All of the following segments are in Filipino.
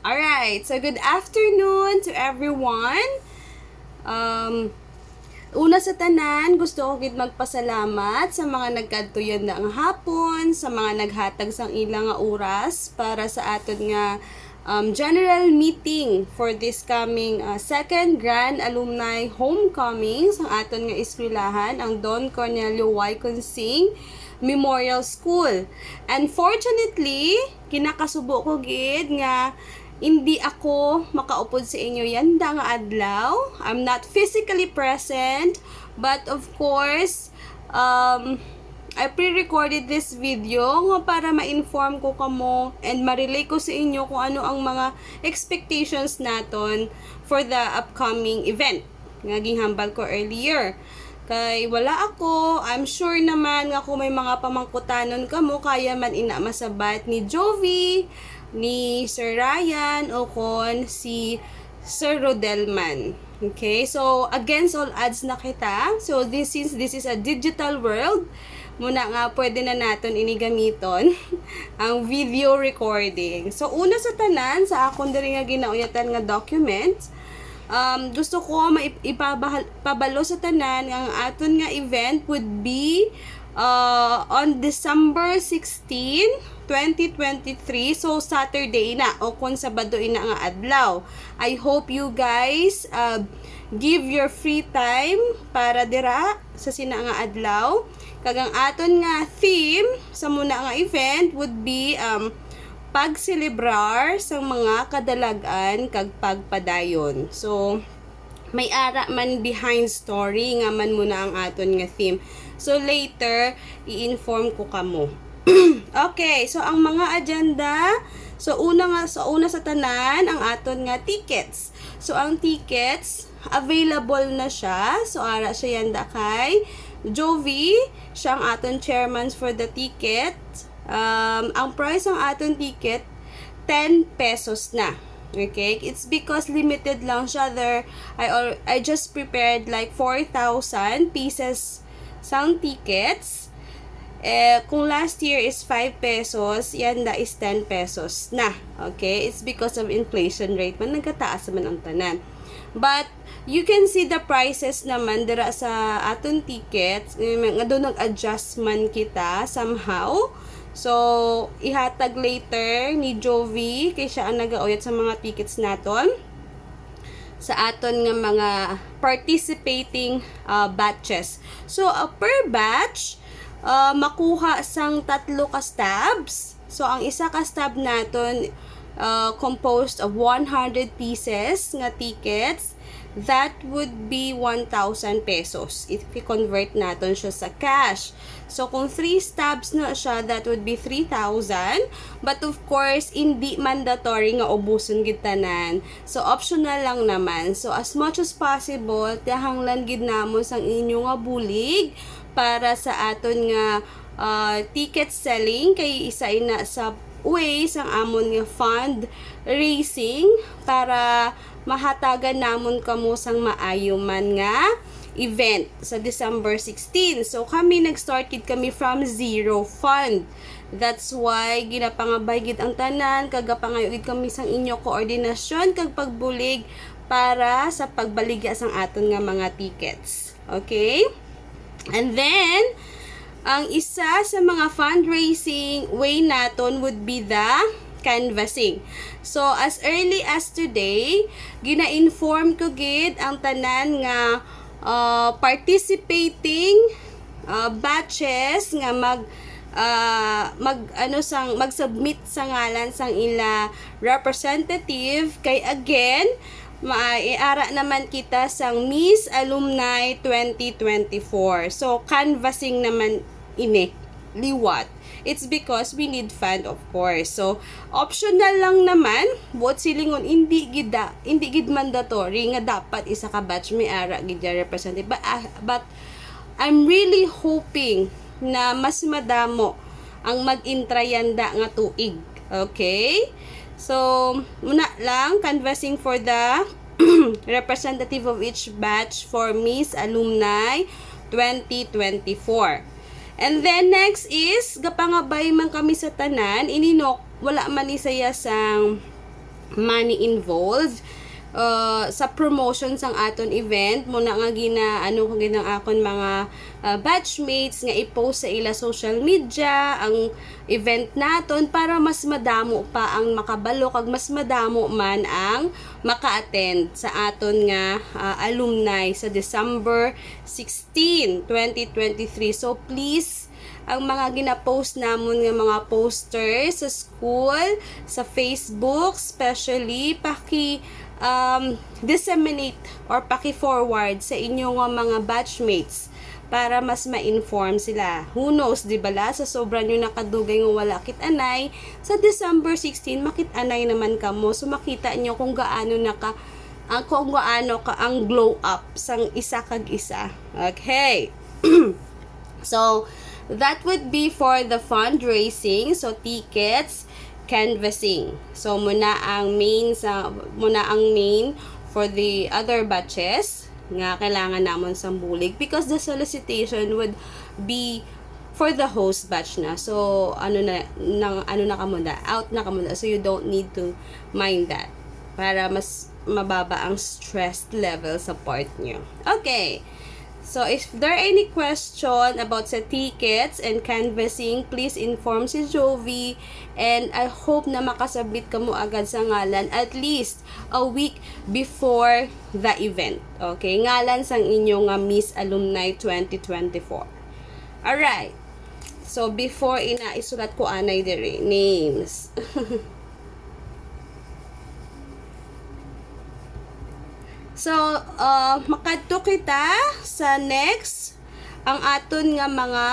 Alright, so good afternoon to everyone. Una sa tanan, gusto ko gid magpasalamat sa mga nagkadtuyon na ang hapon, sa mga naghatag sang ilang nga oras para sa aton nga general meeting for this coming second Grand Alumni Homecoming sa aton nga eskwelahan, ang Don Cornelio Y. Consing Memorial School. Unfortunately, kinakasubo ko gid nga hindi ako makaupod sa inyo yanda nga adlaw. I'm not physically present, but of course, I pre-recorded this video nga para ma-inform ko kamo and ma-relay ko sa inyo kung ano ang mga expectations naton for the upcoming event nga gihambal ko earlier. Kay wala ako, I'm sure naman nga kung may mga pamangkutanon kamo, kaya man ina masabat ni Jovi, ni Sir Ryan, o kon si Sir Rodelman. Okay, so against all odds na kita. So this is a digital world, muna nga pwede na naton inigamiton ang video recording. So una sa tanan, sa akong diri nga ginauyatan nga document, gusto ko maipabalo sa tanan ang aton nga event would be on December 16, 2023. So Saturday na o kung Sabado ina nga adlaw. I hope you guys give your free time para dira sa sina nga adlaw. Kagang aton nga theme sa muna nga event would be pagselebrar sa mga kadalagan kag pagpadayon. So may ara man behind story nga man muna ang aton nga theme. So later i-inform ko kamo. Okay, so ang mga agenda, so una sa tanan ang aton nga tickets. So ang tickets available na siya. So ara siya yanda kay Jovi, siya ang aton chairman for the ticket. Ang price ng aton ticket 10 pesos na. Okay, it's because limited lang siya there. I just prepared like 4,000 pieces sang tickets. Kung last year is 5 pesos, yan da is 10 pesos na. Okay? It's because of inflation rate man, nagkataas man ang tanan. But, you can see the prices naman dira sa aton tickets. Nga doon nag-adjustment kita somehow. So, ihatag later ni Jovi, kay siya ang nag-auyat sa mga tickets naton sa aton nga mga participating batches. So, per batch, makuha sang 3 ka stabs. So, ang isa ka stab naton composed of 100 pieces nga tickets. That would be 1,000 pesos if i-convert naton siya sa cash. So, kung 3 stabs na siya, that would be 3,000. But of course, hindi mandatory nga ubuson gid tanan. So, optional lang naman. So, as much as possible, tihanglan gid namon sang inyo nga bulig para sa aton nga ticket selling, kay isa ina sa ways ang amon nga fund raising para mahatagan namon kamo sang maayo man nga event sa December 16. So kami nag-start kid kami from zero fund. That's why ginapangabay gid ang tanan, kagapangayo gid kami sang inyo koordinasyon kag pagbulig para sa pagbaligya sang aton nga mga tickets. Okay? And then, ang isa sa mga fundraising way naton would be the canvassing. So, as early as today, gina-inform ko gid ang tanan nga participating batches nga mag-submit sa ngalan sang ila representative, kay again maiara naman kita sang Miss Alumni 2024. So, canvassing naman ini, liwat. It's because we need fund, of course. So, optional lang naman, buot silingon, hindi gid mandatory nga dapat isa ka batch may ara gid representative. But I'm really hoping na mas madamo ang mag-intrayanda nga tuig. Okay? So, muna lang, canvassing for the representative of each batch for Miss Alumni 2024. And then next is gapangabay man kami sa tanan, ininok wala man ni saya sang money involved sa promotion sang aton event muna nga ginang akon mga batchmates nga i-post sa ila social media ang event naton para mas madamo pa ang makabalo kag mas madamo man ang maka-attend sa aton nga alumni sa December 16, 2023. So please, ang mga gina-post namon nga mga posters sa school, sa Facebook, especially disseminate or paki-forward sa inyong mga batchmates para mas ma-inform sila. Who knows, di bala, sa sobra nyo nakadugay nga wala kit-anay, sa December 16, makit-anay naman kamo. So, makita nyo kung gaano ka ang glow up sang isa kag isa. Okay. So, that would be for the fundraising. So, tickets, canvassing. So, muna ang main for the other batches nga kailangan namon sang bulig because the solicitation would be for the host batch na. So, out na kamuna. So, you don't need to mind that para mas mababa ang stress level sa part nyo. Okay. So, if there are any question about sa tickets and canvassing, please inform si Jovi. And I hope na makasabit ka mo agad sa ngalan at least a week before the event. Okay? Ngalan sang inyong Miss Alumni 2024. Alright. So, before isulat ko anay dire names. So, makadto kita sa next ang aton nga mga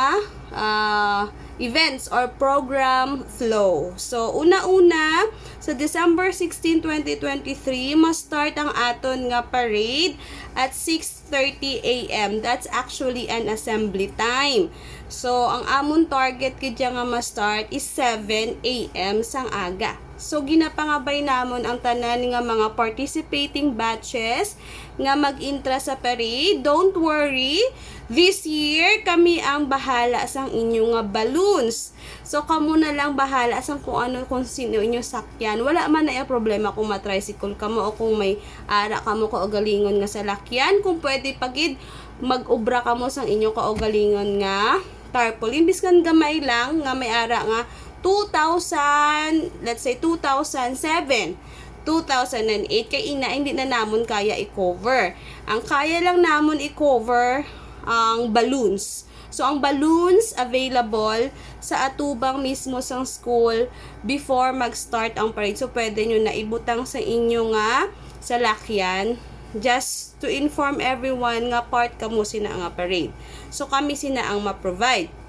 events or program flow. So, una-una, sa December 16, 2023, ma-start ang aton nga parade at 6:30 a.m. That's actually an assembly time. So, ang amon target kidya nga ma-start is 7 a.m. sang aga. So, ginapangabay namon ang tanan nga mga participating batches nga mag-intra sa parade. Don't worry, this year kami ang bahala sang inyo nga balloons. So, kamo na lang bahala sang kung sino inyo sakyan. Wala man na problema kung matricycle kamo o kung may ara kamo kaugalingon nga sa lakyan. Kung pwede pagid mag-ubra kamo sang inyo kaugalingon nga tarpaulin. Biskan gamay lang nga may ara nga 2000, let's say 2007, 2008, kay hindi na namon kaya i-cover. Ang kaya lang namon i-cover ang balloons. So, ang balloons available sa atubang mismo sang school before mag-start ang parade. So, pwede nyo na ibutang sa inyo nga sa lakyan just to inform everyone nga part kamo sina nga parade. So, kami sina ang ma-provide.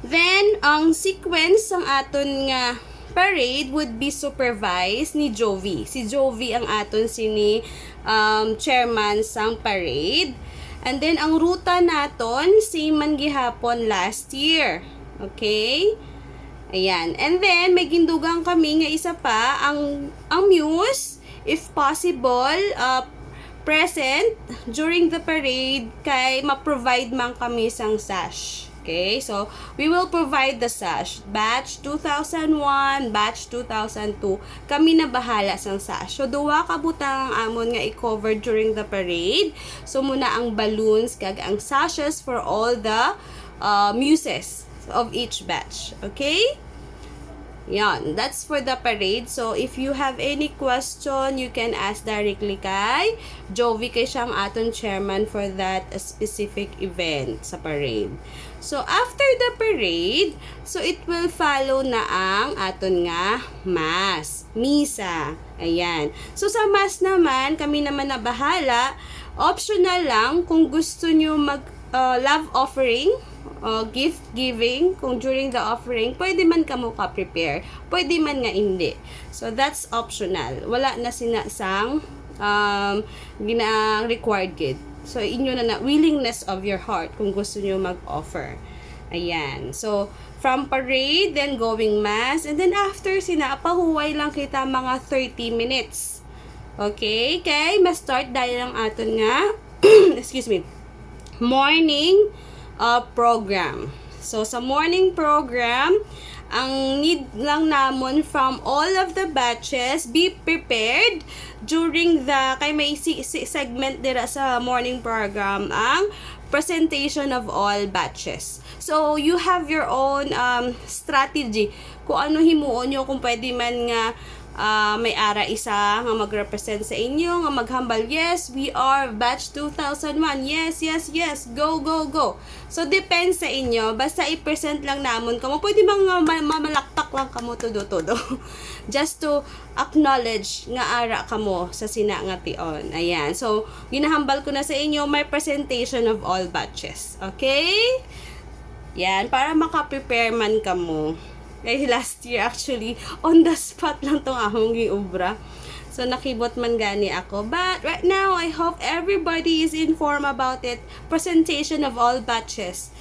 Then, ang sequence ng aton nga parade would be supervised ni Jovi. Si Jovi ang aton sini chairman sang parade. And then, ang ruta naton, same man gihapon last year. Okay? Ayan. And then, may gindugang kami nga isa pa, ang muse, if possible, present during the parade kay ma-provide man kami sang sash. Okay, so we will provide the sash. Batch 2001, batch 2002. Kami na bahala sang sash. So, duwa ka butang ang amon nga i-cover during the parade. So, muna ang balloons kag ang sashes for all the muses of each batch. Okay? Yan, that's for the parade. So, if you have any question, you can ask directly kay Jovi, kay siyang aton chairman for that specific event sa parade. So, after the parade, so it will follow na ang aton nga mass, misa. Ayan. So, sa mass naman, kami naman na bahala. Optional lang kung gusto nyo mag love offering, gift giving, kung during the offering, pwede man ka mo ka-prepare, pwede man nga hindi. So, that's optional. Wala na sinasang required gift. So, inyo na willingness of your heart kung gusto nyo mag-offer. Ayan. So, from parade, then going mass, and then after, pahuway lang kita mga 30 minutes. Okay? Kay, ma-start dahil ang aton nga, excuse me, morning program. So, sa morning program, Ang need lang namon from all of the batches, be prepared during the, kay may segment dira sa morning program, ang presentation of all batches. So, you have your own strategy. Kung ano himuon nyo, kung pwede man nga may ara isa nga mag-represent sa inyo, nga maghambal, yes, we are batch 2001, yes, yes, yes, go, go, go. So, depends sa inyo, basta i-present lang namon kamo, pwede bang mamalakpak lang kamo todo-todo. Just to acknowledge nga ara kamo sa sina nga tion. Ayan, so, ginahambal ko na sa inyo, my presentation of all batches. Okay? Yan, para maka-prepare man kamo. Kaya last year actually, on the spot lang tong akong giubra. So, nakibot man gani ako. But, right now, I hope everybody is informed about it. Presentation of all batches.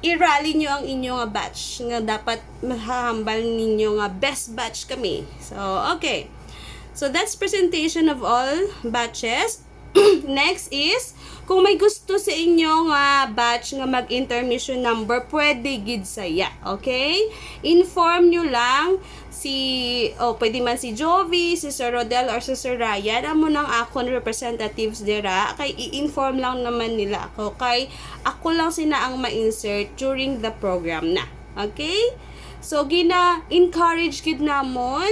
I-rally nyo ang inyong batch. Nga dapat mahahambal ninyo nga best batch kami. So, okay. So, that's presentation of all batches. Next is, kung may gusto sa inyo nga batch nga mag-intermission number, pwede gid saya. Okay? Inform nyo lang pwede man si Jovi, si Sir Rodel, or si Sir Ryan. Amo nang akon representatives dira. Kay i-inform lang naman nila ako. Kay ako lang sina ang ma-insert during the program na. Okay? So, gina-encourage gid namon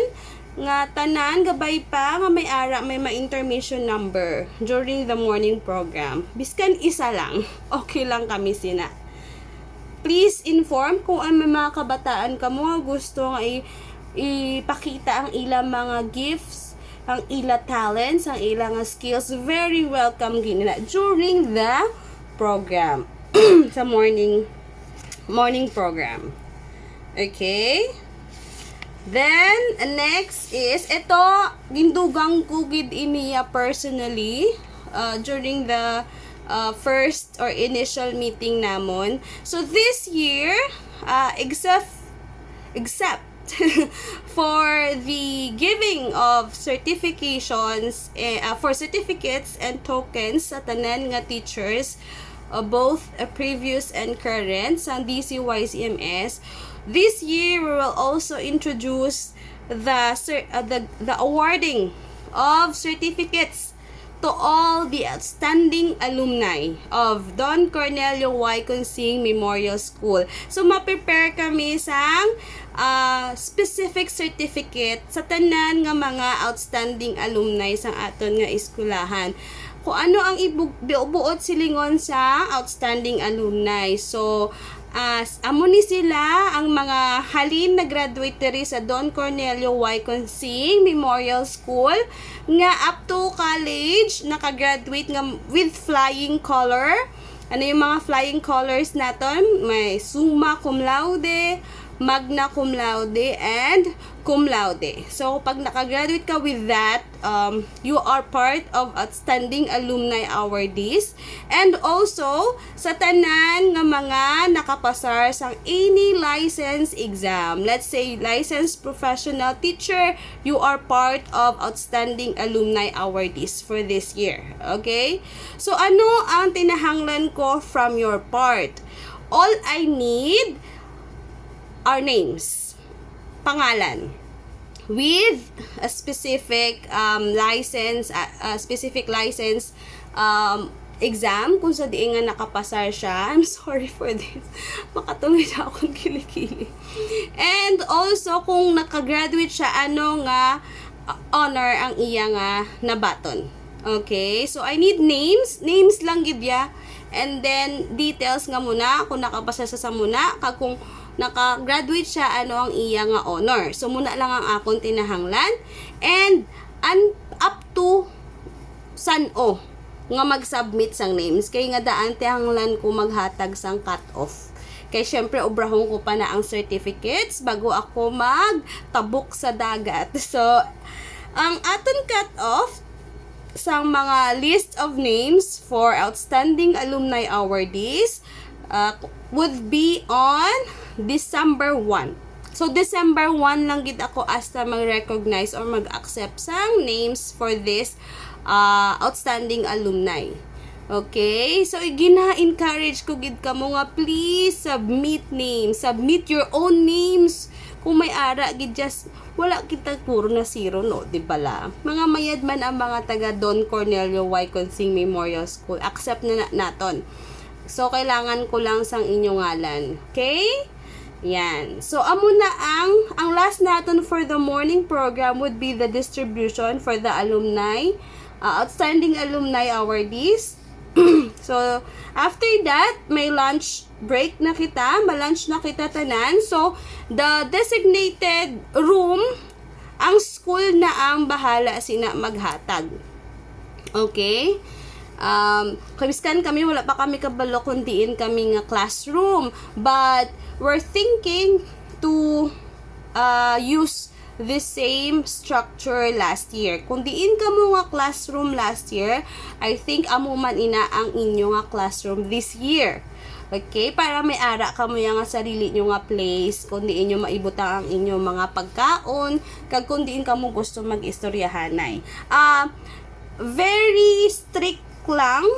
nga tanan gabay pa nga may ara may ma-intermission number during the morning program. Biskan isa lang, okay lang kami sina. Please inform kung ang mga kabataan kamo gusto nga ipakita ang ilang mga gifts, ang ilang talents, ang ilang skills. Very welcome ginila during the program. Sa morning program. Okay? Then, next is, ito, gindugang ko gid iniya personally during the first or initial meeting namon. So, this year, except for the giving of certifications, for certificates and tokens sa tanan nga teachers, both previous and current, sa DCYCMS, this year, we will also introduce the awarding of certificates to all the outstanding alumni of Don Cornelio Y. Consing Memorial School. So, ma-prepare kami sang specific certificate sa tanan nga mga outstanding alumni sang aton nga eskulahan. Kung ano ang ibuot silingon sa outstanding alumni. So, amo ni sila ang mga halin na graduate diri sa Don Cornelio Y. Consing Memorial School nga up to college nakagraduate nga with flying color. Ano yung mga flying colors naton? May summa cum laude, magna cum laude, and cum laude. So, pag nakagraduate ka with that, you are part of outstanding alumni awardees. And also, sa tanan nga mga nakapasar sang any license exam. Let's say, licensed professional teacher, you are part of outstanding alumni awardees for this year. Okay? So, ano ang tinahanglan ko from your part? All I need are names, pangalan, with a specific license, exam kung sa di nga nakapasar siya. I'm sorry for this. Makatungid akong kilikili. And also kung nakagraduate siya, ano nga honor ang iya nga nabaton. Okay, so I need names lang gid ya, and then details nga muna kung nakapasa sa muna, kag kung naka-graduate siya, ano ang iya nga honor. So, muna lang ang akong tinahanglan. And, up to san-o nga mag-submit sang names. Kaya nga daan tinahanglan ko maghatag sang cut-off. Kaya syempre, obrahon ko pa na ang certificates bago ako magtabok sa dagat. So, ang aton cut-off sang mga list of names for outstanding alumni awardees would be on December 1. So, December 1 lang gid ako hasta mag-recognize or mag-accept sang names for this outstanding alumni. Okay? So, gina-encourage ko gid ka mo nga, please, submit names. Submit your own names. Kung may ara, gid just, wala kita puro na zero, no? Di bala? Mga mayad man ang mga taga Don Cornelio Y. Consing Memorial School. Accept na naton. So, kailangan ko lang sang inyong ngalan. Okay? Yan. So, amo na ang last natin for the morning program would be the distribution for the alumni, outstanding alumni awardees. So, after that, may lunch break na kita, malunch na kita tanan. So, the designated room, ang school na ang bahala sina maghatag. Okay? Kabiskan kami, wala pa kami kabalo kundiin kami nga classroom, but we're thinking to use the same structure last year. Kung diin ka mo nga classroom last year, I think amo man ina ang inyo nga classroom this year. Okay? Para may ara ka mo nga sarili nyo nga place, kung diin nyo maibutang ang inyo mga pagkaon, kag kung diin ka mo gusto mag-istoryahanay. Very strict lang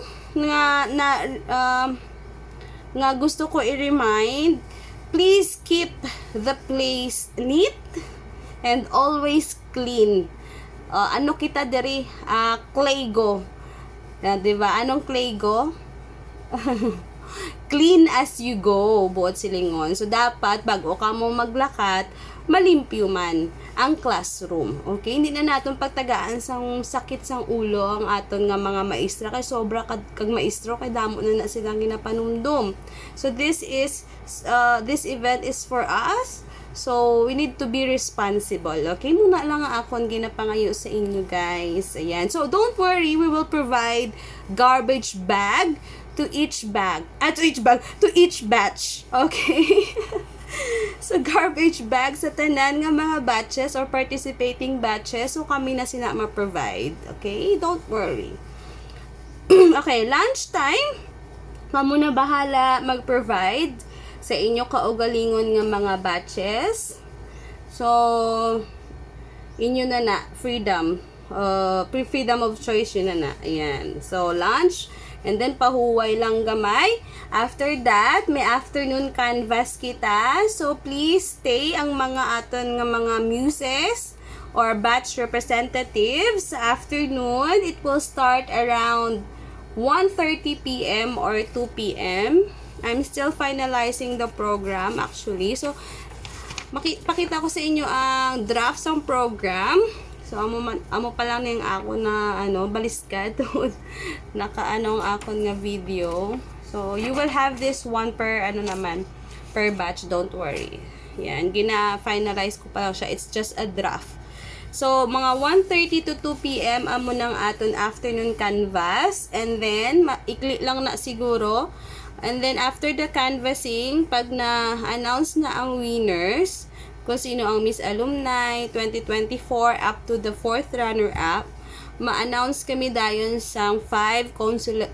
nga gusto ko i-remind, please keep the place neat and always clean. Ano kita diri? Claygo. Diba? Anong Claygo? Clean as you go, buot silingon. So, dapat, bago ka mo maglakat, malimpyo man ang classroom. Okay? Hindi na natin pagtagaan sang sakit sang ulo ang aton nga mga maestra. Kay sobra kag maestro, kay damo na silang ginapanumdum. So, this event is for us. So, we need to be responsible. Okay? Muna lang ako ang ginapangayo sa inyo, guys. Ayan. So, don't worry. We will provide garbage bag to each batch. Okay? So, garbage bag sa tanan nga mga batches or participating batches. So, kami na sina ma-provide. Okay? Don't worry. Okay, lunchtime. Kamo na bahala mag-provide sa inyo kaugalingon nga mga batches. So, inyo na freedom. Freedom of choice yun na. Ayan. So, lunch. And then, pahuway lang gamay. After that, may afternoon canvas kita. So, please stay ang mga aton nga mga muses or batch representatives. Afternoon, it will start around 1:30 p.m. or 2 p.m. I'm still finalizing the program actually. So, pakita ko sa inyo ang draft ng program. So, amo pa lang yung ako na, baliskad. Nakaanong akon nga video. So, you will have this one per, per batch. Don't worry. Yan, gina-finalize ko pa lang siya. It's just a draft. So, mga 1:30 to 2 p.m. amo ng aton afternoon canvas. And then, ikli lang na siguro. And then, after the canvassing, pag na-announce na ang winners, kung sino ang Miss Alumni 2024 up to the 4th runner-up, ma-announce kami dayon sang 5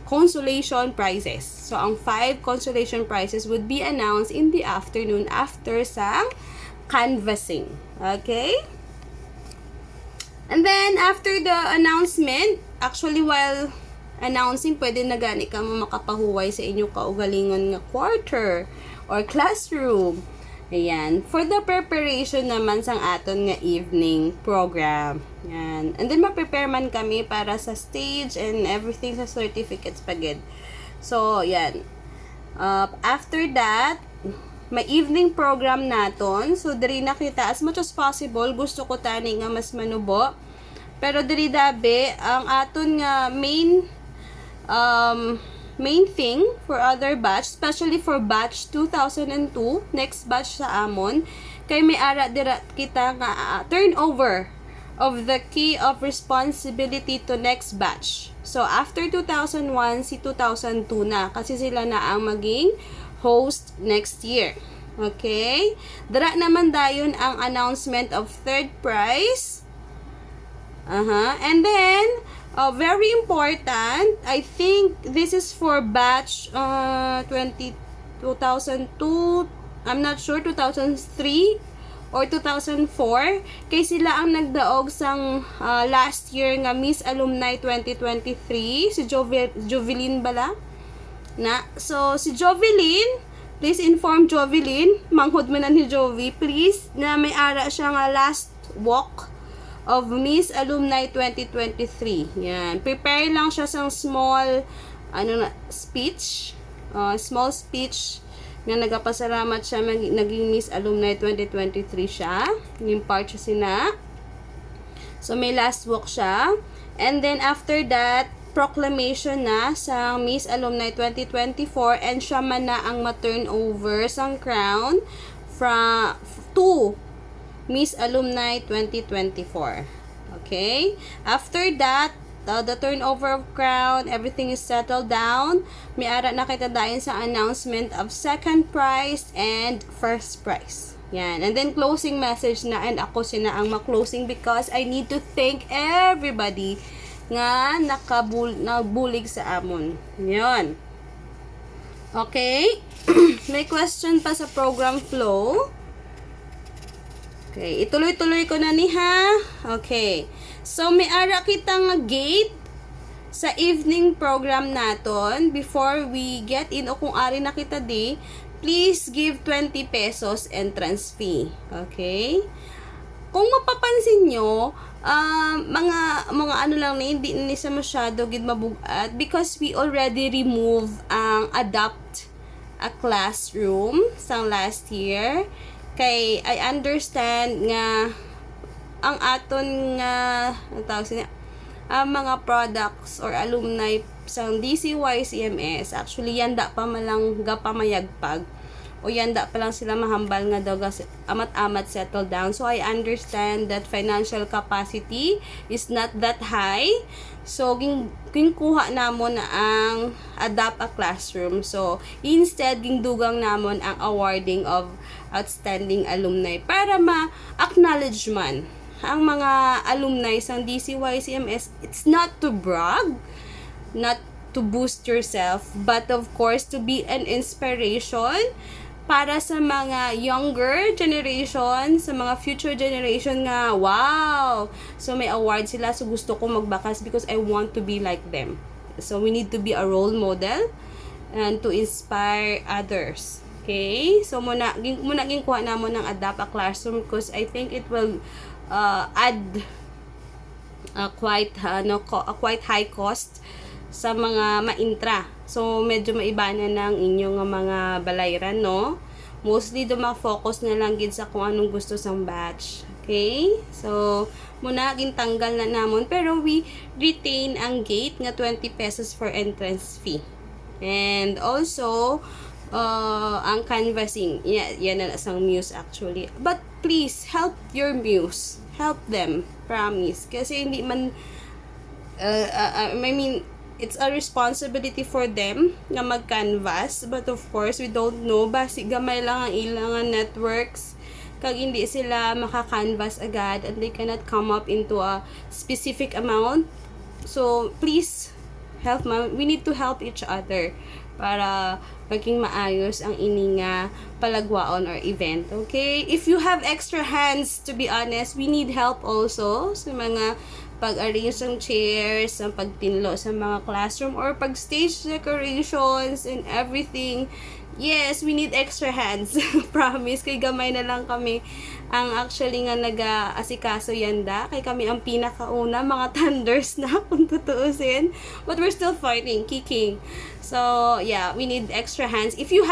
consolation prizes. So, ang 5 consolation prizes would be announced in the afternoon after sang canvassing. Okay? And then, after the announcement, actually, while announcing, pwede na gani ka makapahuway sa inyo kaugalingon nga quarter or classroom. Ayan. For the preparation naman sang aton nga evening program. Ayan. And then, ma-prepare man kami para sa stage and everything sa certificates pagid. So, ayan. After that, may evening program naton. So, diri nakita, as much as possible, gusto ko tani nga mas manubo. Pero diri dabe, ang aton nga main thing for other batch, especially for batch 2002, next batch sa amon, kay may ara dira kita nga turnover of the key of responsibility to next batch. So, after 2001, si 2002 na, kasi sila na ang maging host next year. Okay? Dira naman dayon ang announcement of third prize. And then, very important, I think this is for batch 2002, I'm not sure, 2003 or 2004 kay sila ang nagdaog sang last year nga Miss Alumni 2023 si Jovelyn bala na. So si Jovelyn, please inform Jovelyn, manghod mo na ni Jovi please, na may ara siya nga last walk of Miss Alumni 2023. Yan, prepare lang siya sa small speech, small speech nga nagapasalamat siya naging Miss Alumni 2023 siya. Yung part siya sina. So may last walk siya. And then after that, proclamation na sa Miss Alumni 2024 and siya man na ang ma-turn over sang crown to Miss Alumni 2024. Okay? After that, the turnover of crown, everything is settled down. May ara na kita dayon sa announcement of second prize and first prize. Yan. And then closing message na, and ako sina ang ma-closing because I need to thank everybody nga nabulig sa amon. Yan. Okay? May question pa sa program flow. Okay, ituloy-tuloy ko na ni ha. Okay. So, may ara kitang gate sa evening program naton. Before we get in, o kung ari na kita di, please give 20 pesos entrance fee. Okay? Kung mapapansin nyo, mga ano lang na, hindi na siya masyado gid mabugat because we already remove ang adopt a classroom sang last year. Kay I understand nga ang aton nga mga products or alumni sa DCY-CMS, actually yanda pa malang gapamayagpag o yanda pa lang sila mahambal nga daw amat-amat settle down. So I understand that financial capacity is not that high. So kuha namon na ang adapt a classroom. So instead dugang namon ang awarding of outstanding alumni para ma-acknowledge man ang mga alumni sa DCY-CMS. It's not to brag, not to boost yourself, but of course to be an inspiration para sa mga younger generation, sa mga future generation nga, wow! So may award sila, so gusto ko magbakas because I want to be like them. So we need to be a role model and to inspire others. Okay? So muna kuha namon ng adapt a classroom because I think it will add a quite high cost sa mga maintra. So medyo maibanan ng inyong mga balayran, no? Mostly focus na lang gid sa kung anong gusto sang batch. Okay? So muna gintanggal na namon pero we retain ang gate nga 20 pesos for entrance fee. And also ang canvassing, yan na sang muse actually. But please help your muse, help them, promise, kasi hindi man I mean it's a responsibility for them nga mag-canvas, but of course we don't know basi gamay lang ang ilang networks kag hindi sila maka-canvas agad and they cannot come up into a specific amount. So please help we need to help each other para maging maayos ang ininga palagwaon or event. Okay? If you have extra hands, to be honest, we need help also sa mga pag-arrange ng chairs, sa pagtinlo sa mga classroom, or pag-stage decorations and everything. Yes, we need extra hands. Promise, kay gamay na lang kami ang actually nga nag-asikaso yanda. Kay kami ang pinakauna, mga thunders na kung tutuusin. But we're still fighting, kicking. So, yeah, we need extra hands. If you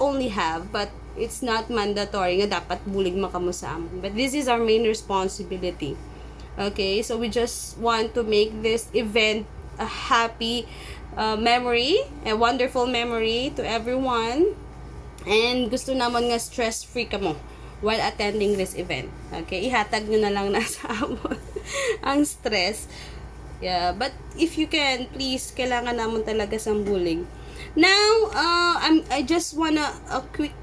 only have, but it's not mandatory nga dapat bulig makamo sa amon. But this is our main responsibility. Okay, so we just want to make this event a happy memory, a wonderful memory to everyone. And gusto naman nga stress-free ka mo while attending this event. Okay, ihatag nyo na lang na sa amon ang stress. Yeah, but if you can, please, kailangan naman talaga sang bulig. Now, I just wanna a quick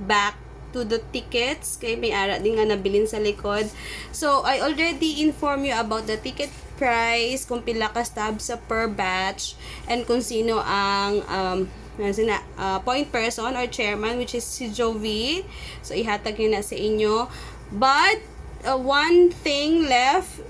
back to the tickets kay may ara din nga nabilin sa likod. So I already informed you about the ticket price, kung pila ka stab sa per batch, and kung sino ang point person or chairman, which is si Jovi. So, ihatag yun na sa inyo. But, one thing left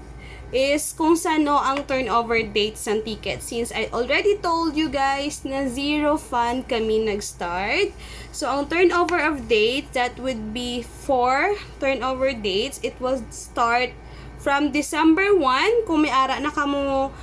is kung sano ang turnover dates ng tickets. Since I already told you guys na zero fund kami nag-start. So, ang turnover of dates, that would be 4 turnover dates. It will start from December 1. Kung may ara na kamo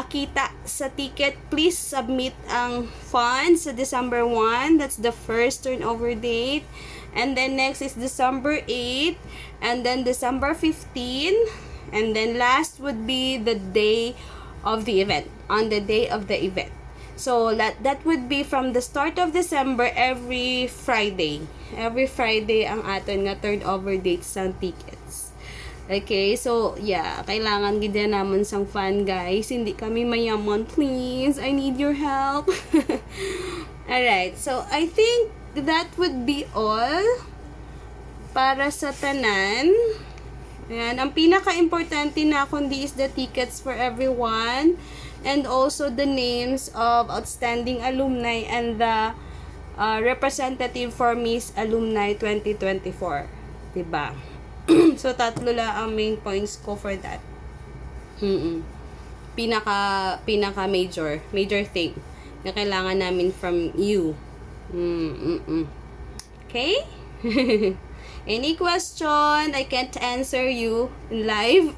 kita sa ticket, please submit ang funds sa December 1. That's the first turnover date. And then next is December 8. And then December 15. And then last would be the day of the event, on the day of the event. So that would be from the start of December, every Friday. Every Friday ang aton nga turnover dates ng tickets. Okay, so yeah, kailangan gid namon sang fun, guys. Hindi kami mayaman, please. I need your help. Alright, so I think that would be all para sa tanan. Ayan, ang pinaka-importante na kundi is the tickets for everyone and also the names of outstanding alumni and the representative for Miss Alumni 2024. Diba? So, tatlo lang ang main points ko for that. Major thing na kailangan namin from you. Okay? Any question, I can't answer you in live.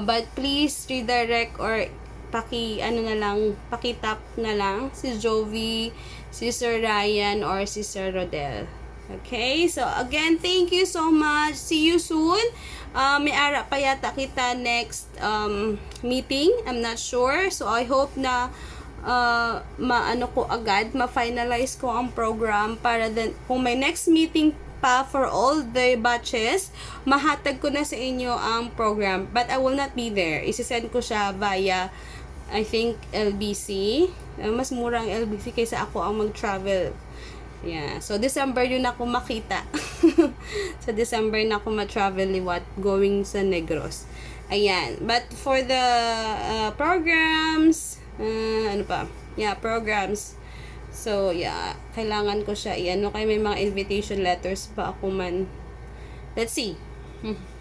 But please redirect or pakitap na lang si Jovi, si Sir Ryan, or si Sir Rodel. Okay? So, again, thank you so much. See you soon. May ara pa yata kita next meeting. I'm not sure. So, I hope na ma-finalize ko ang program para then, kung may next meeting pa for all the batches, mahatag ko na sa inyo ang program. But I will not be there. Isisend ko siya via, I think, LBC. Mas mura ang LBC kaysa ako ang mag-travel. Yeah. So, December yun ako makita. Sa December na ako ma-travel liwat going sa Negros. Ayan. But for the programs, programs. So, yeah, kailangan ko siya i-ano kay may mga invitation letters pa ako man. Let's see.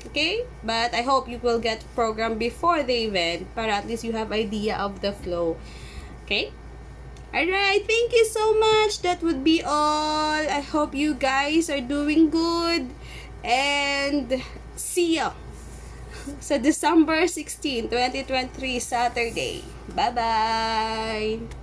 Okay? But I hope you will get program before the event para at least you have idea of the flow. Okay? Alright, thank you so much. That would be all. I hope you guys are doing good. And see ya sa December 16, 2023, Saturday. Bye-bye!